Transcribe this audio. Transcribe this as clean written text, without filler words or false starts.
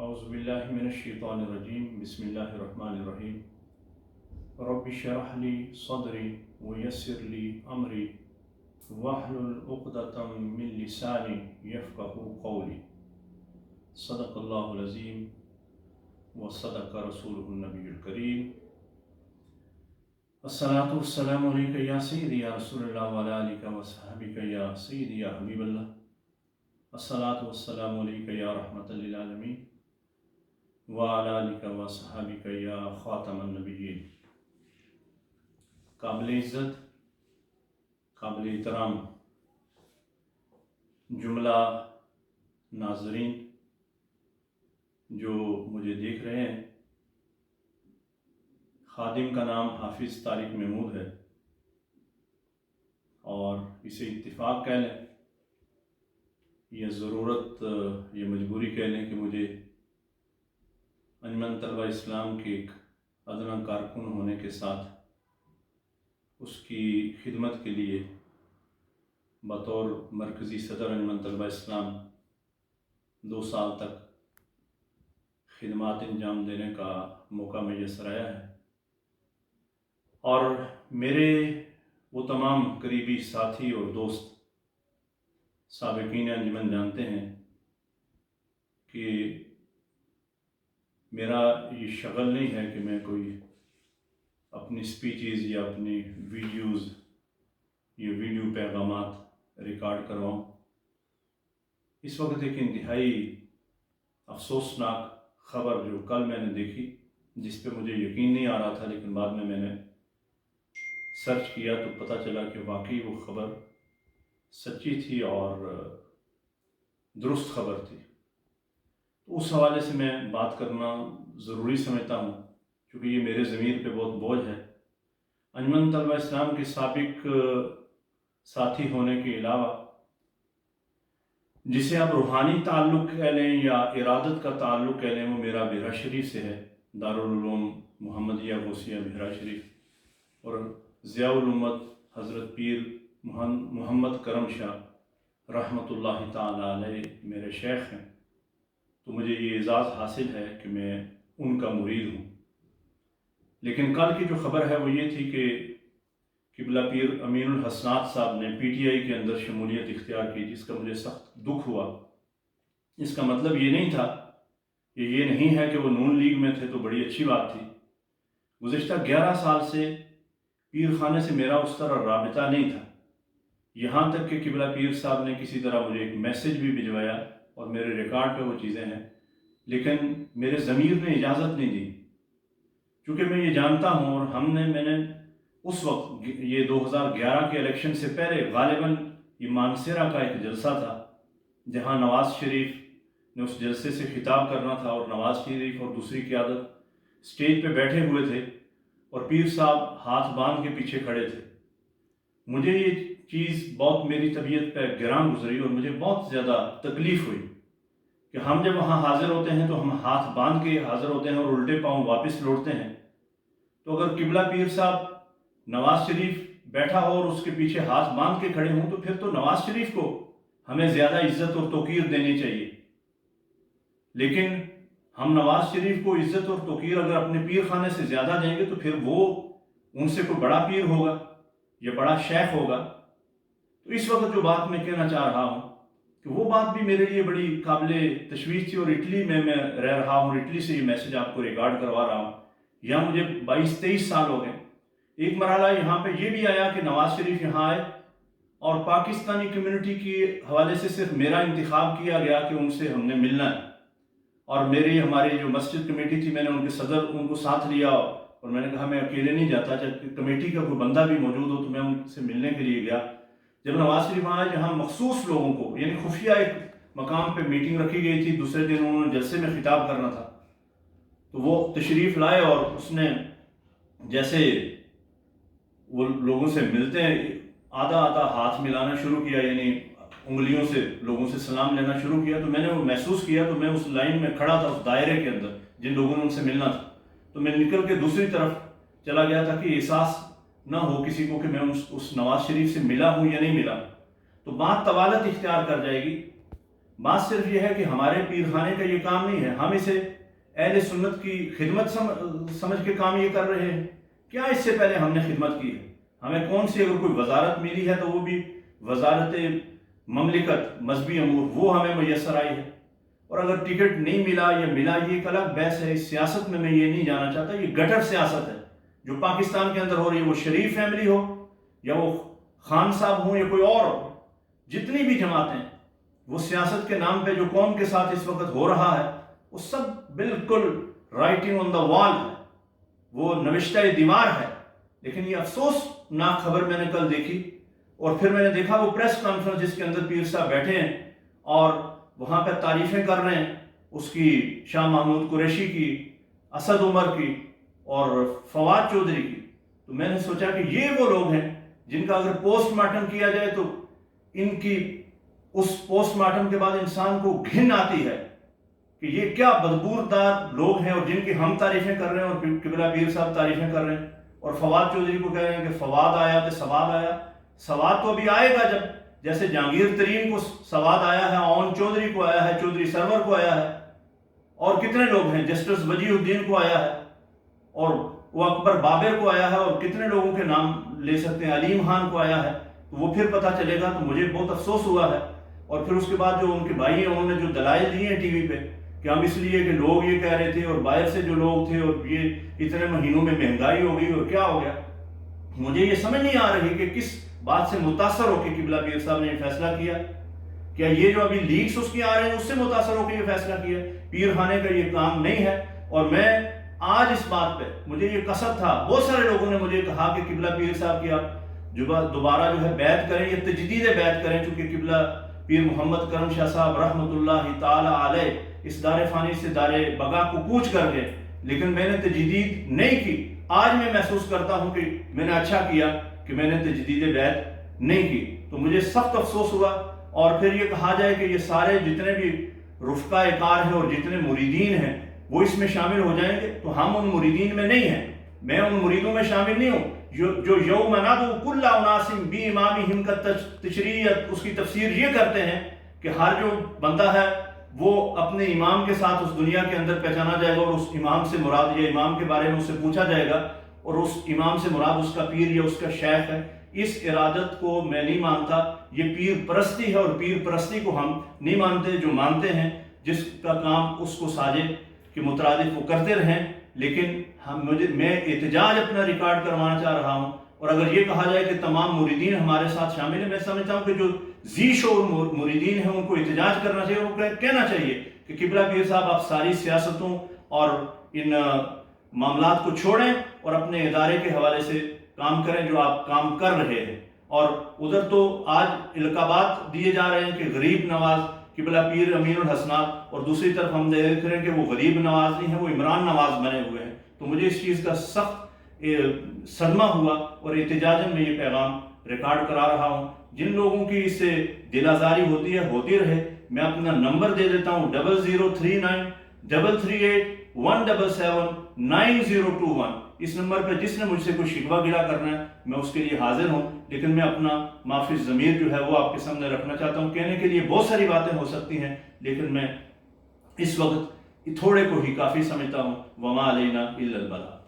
اعوذ باللہ من الشیطان الرجیم بسم اللہ الرحمن الرحیم رب اشرح لی صدری ویسر لی امری واحلل عقدۃ من لسانی یفقہوا قولی صدق اللہ العظیم وصدق رسولہ النبی الکریم الصلاۃ والسلام علیک یا سیدی یا رسول اللہ وعلی آلک وصحبک یا سیدی یا حبیب اللہ الصلاۃ والسلام علیک یا رحمۃ للعالمین وعلی آلک وصحبک یا خاتم النبیین۔ قابل عزت، قابل احترام جملہ ناظرین جو مجھے دیکھ رہے ہیں، خادم کا نام حافظ طارق محمود ہے اور اسے اتفاق کہہ لیں یا ضرورت یا مجبوری کہہ لیں کہ مجھے انجمن طلبہ اسلام کے ایک ادنا کارکن ہونے کے ساتھ اس کی خدمت کے لیے بطور مرکزی صدر انجمن طلبہ اسلام 2 سال تک خدمات انجام دینے کا موقع میسر آیا ہے، اور میرے وہ تمام قریبی ساتھی اور دوست سابقین انجمن جانتے ہیں کہ میرا یہ شغل نہیں ہے کہ میں کوئی اپنی سپیچز یا اپنی ویڈیوز یا ویڈیو پیغامات ریکارڈ کرواؤں۔ اس وقت ایک انتہائی افسوسناک خبر جو کل میں نے دیکھی، جس پہ مجھے یقین نہیں آ رہا تھا، لیکن بعد میں نے سرچ کیا تو پتہ چلا کہ واقعی وہ خبر سچی تھی اور درست خبر تھی۔ تو اس حوالے سے میں بات کرنا ضروری سمجھتا ہوں، کیونکہ یہ میرے ضمیر پہ بہت بوجھ ہے۔ انجمن طلبہ اسلام کے سابق ساتھی ہونے کے علاوہ جسے آپ روحانی تعلق کہہ لیں یا ارادت کا تعلق کہہ لیں، وہ میرا بحیرہ شریف سے ہے، دارالعلوم محمدیہ غوثیہ بحیرہ شریف، اور ضیاء الامت حضرت پیر محمد کرم شاہ رحمۃ اللہ تعالی علیہ میرے شیخ ہیں۔ تو مجھے یہ اعزاز حاصل ہے کہ میں ان کا مرید ہوں۔ لیکن کل کی جو خبر ہے وہ یہ تھی کہ قبلہ پیر امین الحسنات صاحب نے پی ٹی آئی کے اندر شمولیت اختیار کی، جس کا مجھے سخت دکھ ہوا۔ اس کا مطلب یہ نہیں تھا، یہ نہیں ہے کہ وہ نون لیگ میں تھے تو بڑی اچھی بات تھی۔ گزشتہ 11 سال سے پیر خانے سے میرا اس طرح رابطہ نہیں تھا، یہاں تک کہ قبلہ پیر صاحب نے کسی طرح مجھے ایک میسیج بھی بھجوایا اور میرے ریکارڈ پہ وہ چیزیں ہیں، لیکن میرے ضمیر نے اجازت نہیں دی، کیونکہ میں یہ جانتا ہوں، اور میں نے اس وقت یہ 2011 کے الیکشن سے پہلے غالباً یہ مانسیرا کا ایک جلسہ تھا جہاں نواز شریف نے اس جلسے سے خطاب کرنا تھا، اور نواز شریف اور دوسری قیادت سٹیج پہ بیٹھے ہوئے تھے اور پیر صاحب ہاتھ باندھ کے پیچھے کھڑے تھے۔ مجھے یہ چیز بہت میری طبیعت پہ گراں گزری اور مجھے بہت زیادہ تکلیف ہوئی کہ ہم جب وہاں حاضر ہوتے ہیں تو ہم ہاتھ باندھ کے حاضر ہوتے ہیں اور الٹے پاؤں واپس لوٹتے ہیں۔ تو اگر قبلہ پیر صاحب نواز شریف بیٹھا ہو اور اس کے پیچھے ہاتھ باندھ کے کھڑے ہوں، تو پھر تو نواز شریف کو ہمیں زیادہ عزت اور توقیر دینی چاہیے۔ لیکن ہم نواز شریف کو عزت اور توقیر اگر اپنے پیر خانے سے زیادہ دیں گے تو پھر وہ ان سے کوئی بڑا پیر ہوگا یا بڑا شیخ ہوگا۔ تو اس وقت جو بات میں کہنا چاہ رہا ہوں کہ وہ بات بھی میرے لیے بڑی قابل تشویش تھی، اور اٹلی میں رہ رہا ہوں، اٹلی سے یہ میسیج آپ کو ریکارڈ کروا رہا ہوں۔ یہاں مجھے 22-23 سال ہو گئے۔ ایک مرحلہ یہاں پہ یہ بھی آیا کہ نواز شریف یہاں آئے اور پاکستانی کمیونٹی کے حوالے سے صرف میرا انتخاب کیا گیا کہ ان سے ہم نے ملنا ہے، اور ہماری جو مسجد کمیٹی تھی، میں نے ان کے صدر ان کو ساتھ لیا اور میں نے کہا میں اکیلے نہیں جاتا، جب کمیٹی کا کوئی بندہ بھی موجود ہو تو میں ان سے ملنے کے لیے گیا۔ جب نواز شریف آئے، جہاں مخصوص لوگوں کو، یعنی خفیہ ایک مقام پہ میٹنگ رکھی گئی تھی، دوسرے دن انہوں نے جلسے میں خطاب کرنا تھا، تو وہ تشریف لائے اور اس نے جیسے وہ لوگوں سے ملتے ہیں آدھا ہاتھ ملانا شروع کیا، یعنی انگلیوں سے لوگوں سے سلام لینا شروع کیا، تو میں نے وہ محسوس کیا، تو میں اس لائن میں کھڑا تھا، اس دائرے کے اندر جن لوگوں نے ان سے ملنا تھا، تو میں نکل کے دوسری طرف چلا گیا تھا کہ احساس نہ ہو کسی کو کہ میں اس نواز شریف سے ملا ہوں یا نہیں ملا۔ تو بات طوالت اختیار کر جائے گی، بات صرف یہ ہے کہ ہمارے پیر خانے کا یہ کام نہیں ہے، ہم اسے اہل سنت کی خدمت سمجھ کے کام یہ کر رہے ہیں۔ کیا اس سے پہلے ہم نے خدمت کی ہے؟ ہمیں کون سی اگر کوئی وزارت ملی ہے تو وہ بھی وزارت مملکت مذہبی امور، وہ ہمیں میسر آئی ہے۔ اور اگر ٹکٹ نہیں ملا یا ملا، یہ ایک الگ بحث ہے۔ اس سیاست میں یہ نہیں جانا چاہتا، یہ گٹر سیاست ہے جو پاکستان کے اندر ہو رہی ہے، وہ شریف فیملی ہو یا وہ خان صاحب ہوں یا کوئی اور ہو، جتنی بھی جماعتیں، وہ سیاست کے نام پہ جو قوم کے ساتھ اس وقت ہو رہا ہے، وہ سب بالکل رائٹنگ آن دا وال ہے، وہ نوشتہ دیوار ہے۔ لیکن یہ افسوسناک خبر میں نے کل دیکھی، اور پھر میں نے دیکھا وہ پریس کانفرنس جس کے اندر پیر صاحب بیٹھے ہیں اور وہاں پہ تعریفیں کر رہے ہیں اس کی، شاہ محمود قریشی کی، اسد عمر کی اور فواد چودھری کی۔ تو میں نے سوچا کہ یہ وہ لوگ ہیں جن کا اگر پوسٹ مارٹم کیا جائے تو ان کی اس پوسٹ مارٹم کے بعد انسان کو گھن آتی ہے کہ یہ کیا بدبودار لوگ ہیں، اور جن کی ہم تعریفیں کر رہے ہیں اور قبلہ پیر صاحب تعریفیں کر رہے ہیں، اور فواد چودھری کو کہہ رہے ہیں کہ فواد آیا تو سواد آیا۔ سواد تو ابھی آئے گا، جب جیسے جہانگیر ترین کو سواد آیا ہے، اون چودھری کو آیا ہے، چودھری سرور کو آیا ہے، اور کتنے لوگ ہیں، جسٹس وجیہ الدین کو آیا ہے، اور وہ اکبر بابر کو آیا ہے، اور کتنے لوگوں کے نام لے سکتے ہیں، علیم خان کو آیا ہے۔ تو وہ پھر پتہ چلے گا۔ تو مجھے بہت افسوس ہوا ہے۔ اور پھر اس کے بعد جو ان کے بھائی ہیں، انہوں نے جو دلائل دیے ہیں ٹی وی پہ کہ ہم اس لیے کہ لوگ یہ کہہ رہے تھے، اور باہر سے جو لوگ تھے، اور یہ اتنے مہینوں میں مہنگائی ہو گئی اور کیا ہو گیا، مجھے یہ سمجھ نہیں آ رہی کہ کس بات سے متاثر ہو کے قبلہ پیر صاحب نے یہ فیصلہ کیا۔ کیا یہ جو ابھی لیکس اس کی آ رہے ہیں اس سے متاثر ہو کے یہ فیصلہ کیا؟ پیر خانے کا یہ کام نہیں ہے۔ اور میں آج اس بات پہ مجھے یہ قصد تھا، بہت سارے لوگوں نے مجھے کہا کہ قبلہ پیر صاحب کی آپ دوبارہ جو ہے بیعت کریں یا تجدید بیعت کریں، چونکہ قبلہ پیر محمد کرم شاہ صاحب رحمۃ اللہ تعالی علیہ اس دار فانی سے دار بقا کو کوچ کر گئے، لیکن میں نے تجدید نہیں کی۔ آج میں محسوس کرتا ہوں کہ میں نے اچھا کیا کہ میں نے تجدید بیعت نہیں کی۔ تو مجھے سخت افسوس ہوا۔ اور پھر یہ کہا جائے کہ یہ سارے جتنے بھی رفقا کار ہیں اور جتنے مریدین ہیں وہ اس میں شامل ہو جائیں گے، تو ہم ان مریدین میں نہیں ہیں، میں ان مریدوں میں شامل نہیں ہوں جو یوم ندعو کل اناس بامامہم کا تشریح، اس کی تفسیر یہ کرتے ہیں کہ ہر جو بندہ ہے وہ اپنے امام کے ساتھ اس دنیا کے اندر پہچانا جائے گا، اور اس امام سے مراد یا امام کے بارے میں اس سے پوچھا جائے گا، اور اس امام سے مراد اس کا پیر یا اس کا شیخ ہے۔ اس ارادت کو میں نہیں مانتا، یہ پیر پرستی ہے، اور پیر پرستی کو ہم نہیں مانتے۔ جو مانتے ہیں جس کا کام اس کو ساجے کے مترادف وہ کرتے رہیں، لیکن میں احتجاج اپنا ریکارڈ کروانا چاہ رہا ہوں۔ اور اگر یہ کہا جائے کہ تمام مریدین ہمارے ساتھ شامل ہیں، میں سمجھتا ہوں کہ جو ذی شعور مریدین ہیں ان کو احتجاج کرنا چاہیے، وہ کہنا چاہیے کہ قبلہ پیر صاحب آپ ساری سیاستوں اور ان معاملات کو چھوڑیں اور اپنے ادارے کے حوالے سے کام کریں جو آپ کام کر رہے ہیں۔ اور ادھر تو آج القابات دیے جا رہے ہیں کہ غریب نواز قبلہ پیر امین الحسنات، اور دوسری طرف ہم دیکھ رہے ہیں کہ وہ غریب نواز نہیں ہیں، وہ عمران نواز بنے ہوئے ہیں۔ تو مجھے اس چیز کا سخت صدمہ ہوا، اور احتجاجاً میں یہ پیغام ریکارڈ کرا رہا ہوں۔ جن لوگوں کی اس سے دل آزاری ہوتی ہے ہوتی رہے۔ میں اپنا نمبر دے دیتا ہوں 0039 338 177 9021۔ اس نمبر پہ جس نے مجھ سے کوئی شکوہ گلا کرنا ہے میں اس کے لیے حاضر ہوں، لیکن میں اپنا معافی ضمیر جو ہے وہ آپ کے سامنے رکھنا چاہتا ہوں۔ کہنے کے لیے بہت ساری باتیں ہو سکتی ہیں، لیکن میں اس وقت تھوڑے کو ہی کافی سمجھتا ہوں۔ وما علینا الا البلاغ۔